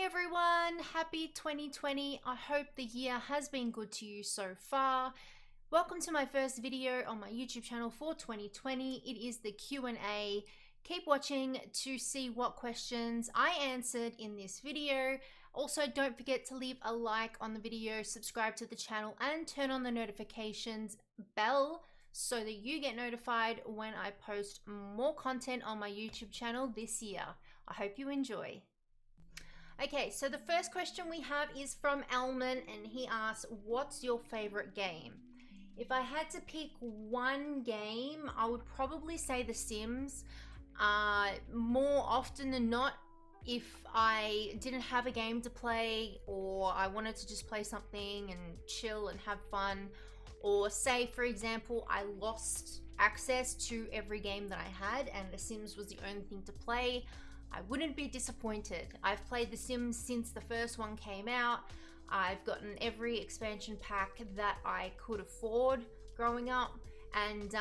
Hey everyone, happy 2020. I hope the year has been good to you so far. Welcome to my first video on my YouTube channel for 2020. It is the Q&A. Keep watching to see what questions I answered in this video. Also, don't forget to leave a like on the video, subscribe to the channel, and turn on the notifications bell so that you get notified when I post more content on my YouTube channel this year. I hope you enjoy. Okay, so the first question we have is from Elman, and he asks, what's your favorite game? If I had to pick one game, I would probably say The Sims. More often than not, if I didn't have a game to play or I wanted to just play something and chill and have fun, or say, for example, I lost access to every game that I had and The Sims was the only thing to play, I wouldn't be disappointed. I've played The Sims since the first one came out. I've gotten every expansion pack that I could afford growing up. And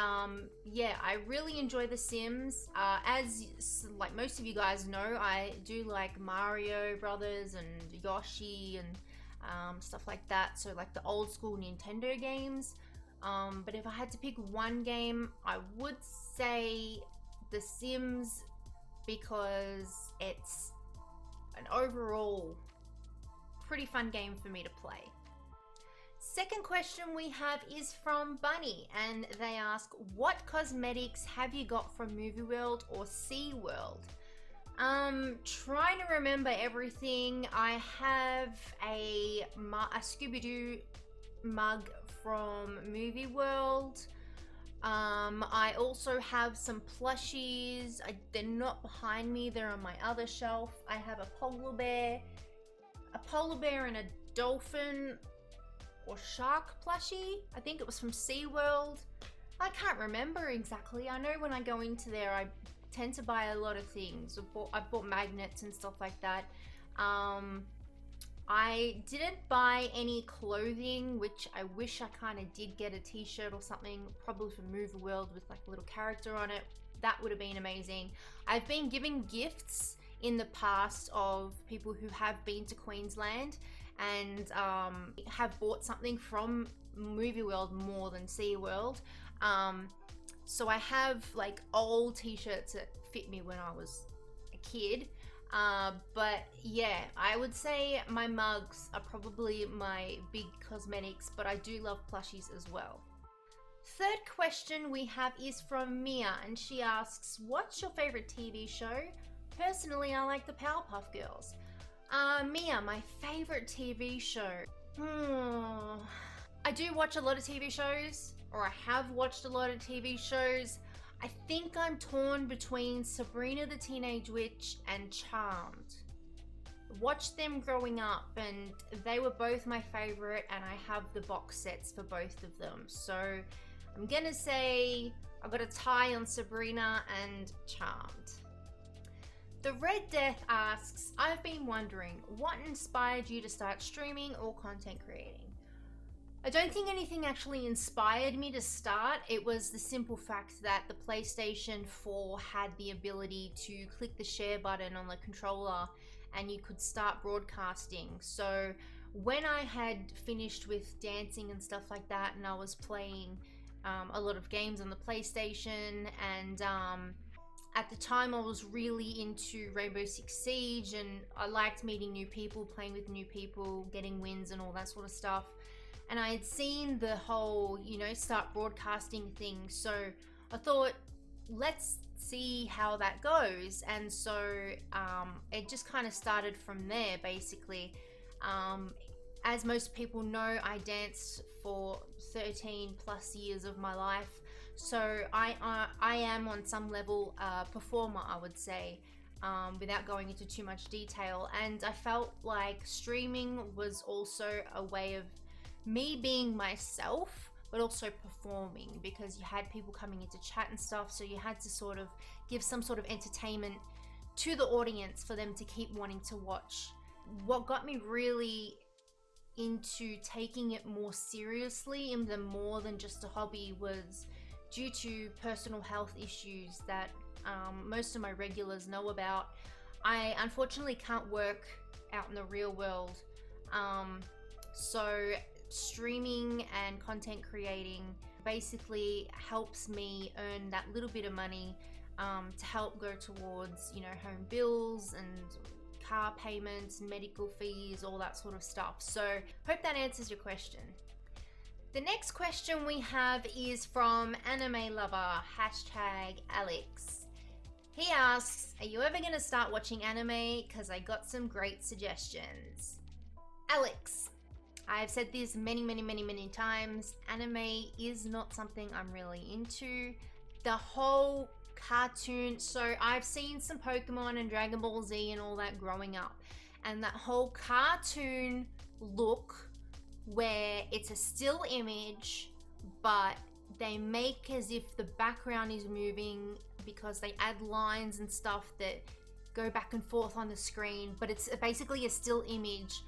yeah, I really enjoy The Sims. As like most of you guys know, I do like Mario Brothers and Yoshi and stuff like that. So like the old school Nintendo games. But if I had to pick one game, I would say The Sims, because it's an overall pretty fun game for me to play. Second question we have is from Bunny, and they ask, what cosmetics have you got from Movie World or Sea World? Trying to remember everything. I have a Scooby-Doo mug from Movie World. I also have some plushies. They're not behind me, they're on my other shelf. I have a polar bear and a dolphin or shark plushie. I think it was from SeaWorld. I can't remember exactly. I know when I go into there, I tend to buy a lot of things. I've bought magnets and stuff like that. I didn't buy any clothing, which I wish I kind of did get a t-shirt or something, probably from Movie World with like a little character on it. That would have been amazing. I've been giving gifts in the past of people who have been to Queensland and have bought something from Movie World more than Sea World. So I have like old t-shirts that fit me when I was a kid. But yeah, I would say my mugs are probably my big cosmetics, but I do love plushies as well. Third question we have is from Mia, and she asks, what's your favorite TV show? Personally, I like the Powerpuff Girls. Mia, my favorite TV show. I do watch a lot of TV shows, or I have watched a lot of TV shows. I think I'm torn between Sabrina the Teenage Witch and Charmed. Watched them growing up and they were both my favorite, and I have the box sets for both of them. So I'm gonna say I've got a tie on Sabrina and Charmed. The Red Death asks, I've been wondering, what inspired you to start streaming or content creating? I don't think anything actually inspired me to start. It was the simple fact that the PlayStation 4 had the ability to click the share button on the controller and you could start broadcasting. So when I had finished with dancing and stuff like that, and I was playing a lot of games on the PlayStation, and at the time I was really into Rainbow Six Siege, and I liked meeting new people, playing with new people, getting wins and all that sort of stuff. And I had seen the whole, start broadcasting thing. So I thought, let's see how that goes. And so it just kind of started from there, basically. As most people know, I danced for 13 plus years of my life. So I am on some level a performer, I would say, without going into too much detail. And I felt like streaming was also a way of me being myself, but also performing, because you had people coming into chat and stuff, so you had to sort of give some sort of entertainment to the audience for them to keep wanting to watch. What got me really into taking it more seriously and more than just a hobby was due to personal health issues that most of my regulars know about. I unfortunately can't work out in the real world. So streaming and content creating basically helps me earn that little bit of money to help go towards, you know, home bills and car payments, medical fees, all that sort of stuff. So hope that answers your question. The next question we have is from Anime Lover, #Alex. He asks, are you ever going to start watching anime? Because I got some great suggestions. Alex, I've said this many times. Anime is not something I'm really into. The whole cartoon, so I've seen some Pokemon and Dragon Ball Z and all that growing up. And that whole cartoon look where it's a still image, but they make as if the background is moving because they add lines and stuff that go back and forth on the screen, but it's basically a still image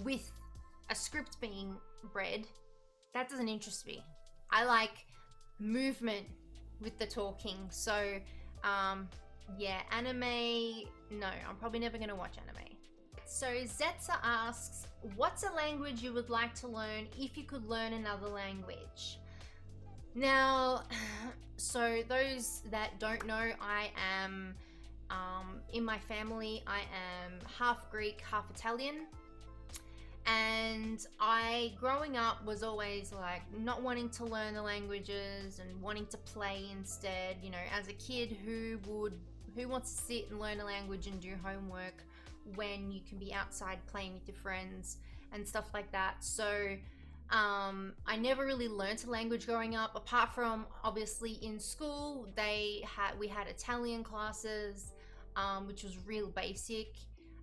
with a script being read. That doesn't interest me. I like movement with the talking. So yeah, anime, no, I'm probably never gonna watch anime. So Zetsa asks, what's a language you would like to learn if you could learn another language? Now, so those that don't know, I am, in my family, I am half Greek, half Italian. And I, growing up, was always like not wanting to learn the languages and wanting to play instead. You know, as a kid, who wants to sit and learn a language and do homework when you can be outside playing with your friends and stuff like that? So I never really learned a language growing up, apart from obviously in school we had Italian classes, which was real basic.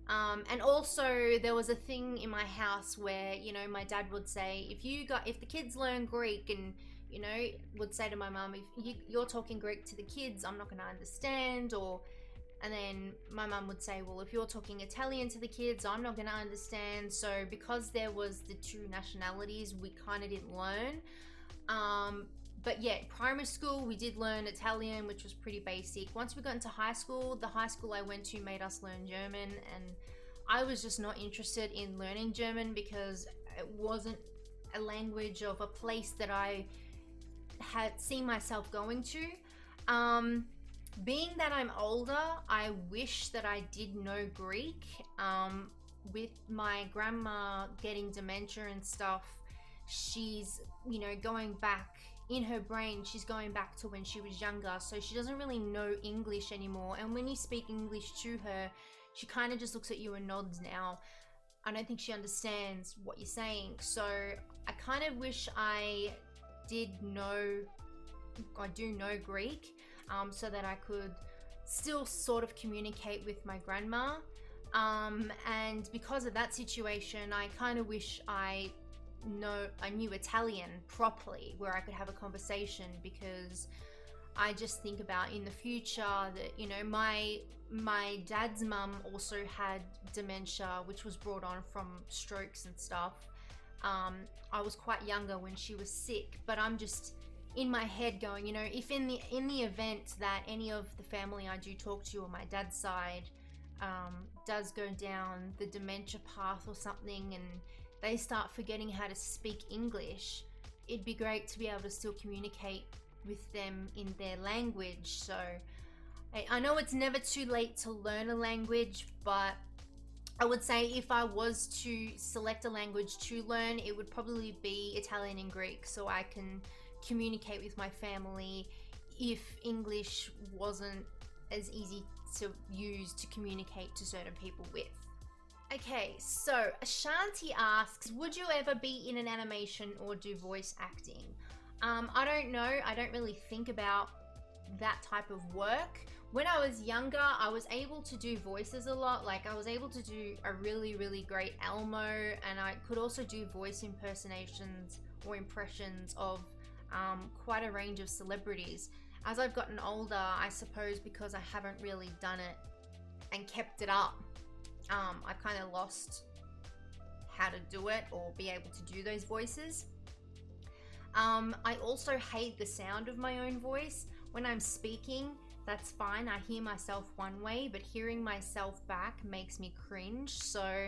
And also there was a thing in my house where, you know, my dad would say, if the kids learn Greek, and, you know, would say to my mum, if you're talking Greek to the kids, I'm not going to understand. And then my mum would say, well, if you're talking Italian to the kids, I'm not going to understand. So because there was the two nationalities, we kind of didn't learn. But yeah, primary school, we did learn Italian, which was pretty basic. Once we got into high school, the high school I went to made us learn German, and I was just not interested in learning German because it wasn't a language of a place that I had seen myself going to. Being that I'm older, I wish that I did know Greek. With my grandma getting dementia and stuff, she's, you know, going back in her brain, she's going back to when she was younger, so she doesn't really know English anymore. And when you speak English to her, she kind of just looks at you and nods now. I don't think she understands what you're saying. So I kind of wish I do know Greek, so that I could still sort of communicate with my grandma. And because of that situation, I kind of wish I knew Italian properly, where I could have a conversation, because I just think about in the future that, you know, my dad's mum also had dementia, which was brought on from strokes and stuff. I was quite younger when she was sick, but I'm just in my head going, you know, if in the event that any of the family I do talk to on my dad's side does go down the dementia path or something, and they start forgetting how to speak English, it'd be great to be able to still communicate with them in their language. So I know it's never too late to learn a language, but I would say if I was to select a language to learn, it would probably be Italian and Greek, so I can communicate with my family if English wasn't as easy to use to communicate to certain people with. Okay, so Ashanti asks, would you ever be in an animation or do voice acting? I don't know. I don't really think about that type of work. When I was younger, I was able to do voices a lot. Like, I was able to do a really great Elmo, and I could also do voice impersonations or impressions of quite a range of celebrities. As I've gotten older, I suppose because I haven't really done it and kept it up, I've kind of lost how to do it or be able to do those voices. I also hate the sound of my own voice. When I'm speaking, That's fine. I hear myself one way, but hearing myself back makes me cringe. So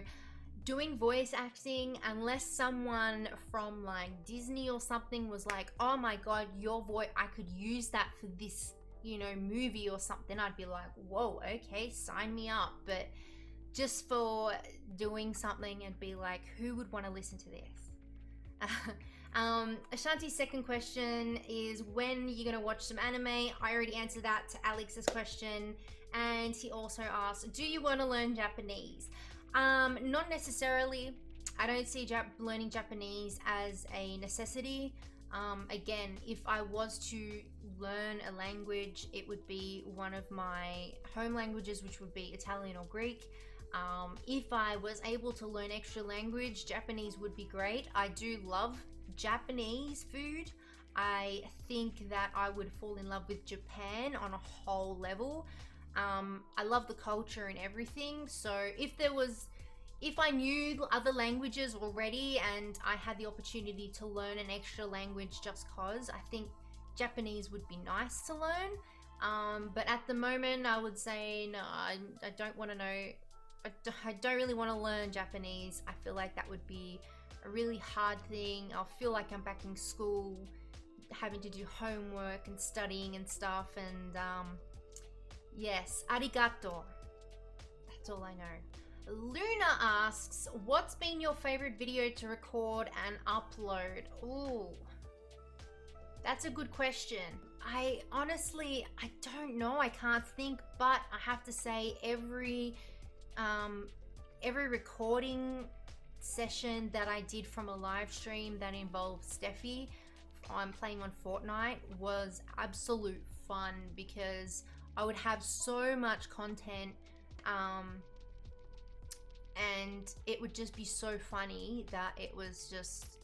doing voice acting, unless someone from like Disney or something was like, oh my god, your voice, I could use that for this, you know, movie or something, I'd be like, whoa, okay, sign me up. But just for doing something and be like, who would want to listen to this? Ashanti's second question is, when you're gonna watch some anime? I already answered that to Alex's question, and he also asked, do you want to learn Japanese? Not necessarily. I don't see learning Japanese as a necessity. Again, if I was to learn a language, it would be one of my home languages, which would be Italian or Greek. If I was able to learn extra language, Japanese would be great. I do love Japanese food. I think that I would fall in love with Japan on a whole level. I love the culture and everything. So if I knew other languages already and I had the opportunity to learn an extra language just cause, I think Japanese would be nice to learn. But at the moment, I would say no, I don't want to know. I don't really want to learn Japanese. I feel like that would be a really hard thing. I'll feel like I'm back in school, having to do homework and studying and stuff. And yes, arigato. That's all I know. Luna asks, what's been your favorite video to record and upload? Ooh, that's a good question. I honestly don't know. I can't think, but I have to say every recording session that I did from a live stream that involved Steffi playing on Fortnite was absolute fun, because I would have so much content and it would just be so funny that it was just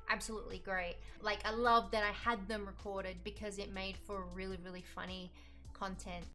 absolutely great. Like, I love that I had them recorded because it made for really, really funny content.